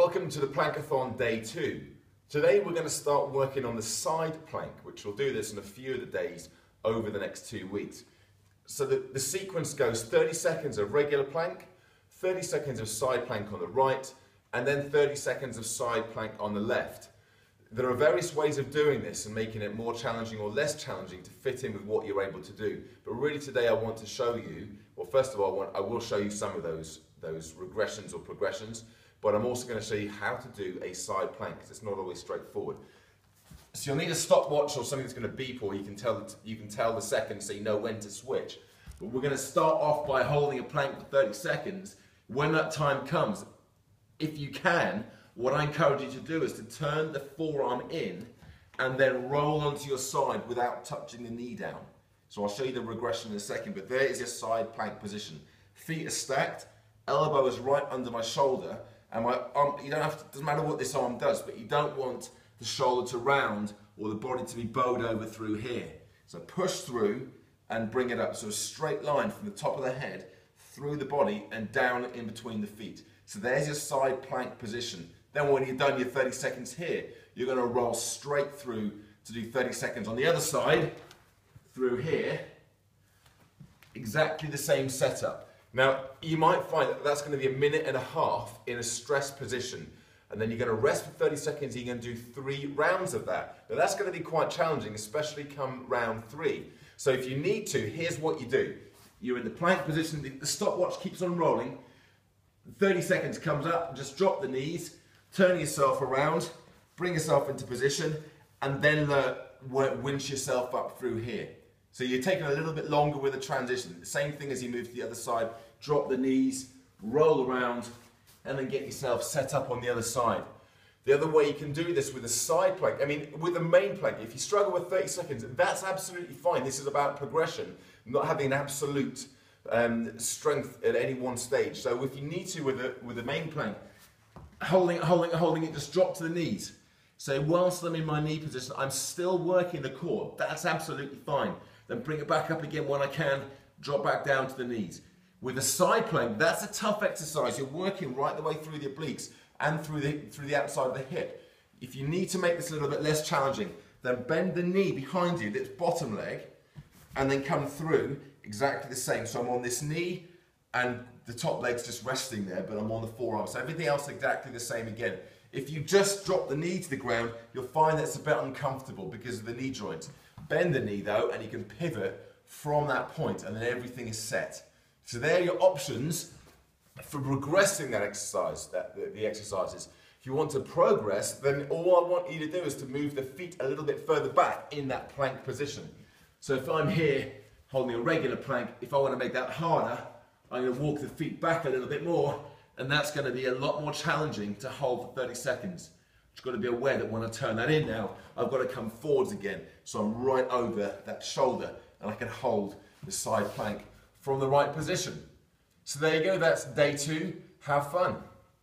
welcome to the Plankathon Day 2. Today we're going to start working on the side plank, which we'll do this in a few of the days over the next 2 weeks. So the sequence goes 30 seconds of regular plank, 30 seconds of side plank on the right, and then 30 seconds of side plank on the left. There are various ways of doing this and making it more challenging or less challenging to fit in with what you're able to do. But really today I want to show you, well first of all I will show you some of those regressions or progressions, but I'm also going to show you how to do a side plank because it's not always straightforward. So you'll need a stopwatch or something that's going to beep, or you can tell the seconds so you know when to switch. But we're going to start off by holding a plank for 30 seconds. When that time comes, if you can, what I encourage you to do is to turn the forearm in and then roll onto your side without touching the knee down. So I'll show you the regression in a second, but there is your side plank position. Feet are stacked, elbow is right under my shoulder, and my arm, doesn't matter what this arm does, but you don't want the shoulder to round or the body to be bowed over through here. So push through and bring it up. So a straight line from the top of the head through the body and down in between the feet. So there's your side plank position. Then when you're done your 30 seconds here, you're going to roll straight through to do 30 seconds on the other side, through here. Exactly the same setup. Now, you might find that that's going to be 1.5 minutes in a stressed position. And then you're going to rest for 30 seconds and you're going to do 3 rounds of that. Now that's going to be quite challenging, especially come round 3. So if you need to, here's what you do. You're in the plank position, the stopwatch keeps on rolling. 30 seconds comes up, just drop the knees, turn yourself around, bring yourself into position, and then winch yourself up through here. So you're taking a little bit longer with the transition. The same thing as you move to the other side, drop the knees, roll around, and then get yourself set up on the other side. The other way you can do this with a side plank, with the main plank, if you struggle with 30 seconds, that's absolutely fine. This is about progression, not having an absolute strength at any one stage. So if you need to with the main plank, holding it, just drop to the knees. So whilst I'm in my knee position, I'm still working the core. That's absolutely fine. Then bring it back up again when I can, drop back down to the knees. With a side plank, that's a tough exercise. You're working right the way through the obliques and through the outside of the hip. If you need to make this a little bit less challenging, then bend the knee behind you, its bottom leg, and then come through exactly the same. So I'm on this knee and the top leg's just resting there, but I'm on the forearm. So everything else exactly the same again. If you just drop the knee to the ground, you'll find that it's a bit uncomfortable because of the knee joints. Bend the knee though, and you can pivot from that point, and then everything is set. So there are your options for progressing that exercise, the exercises. If you want to progress, then all I want you to do is to move the feet a little bit further back in that plank position. So if I'm here holding a regular plank, if I want to make that harder, I'm going to walk the feet back a little bit more, and that's going to be a lot more challenging to hold for 30 seconds. I've got to be aware that when I turn that in now, I've got to come forwards again. So I'm right over that shoulder, and I can hold the side plank from the right position. So there you go, that's day 2. Have fun.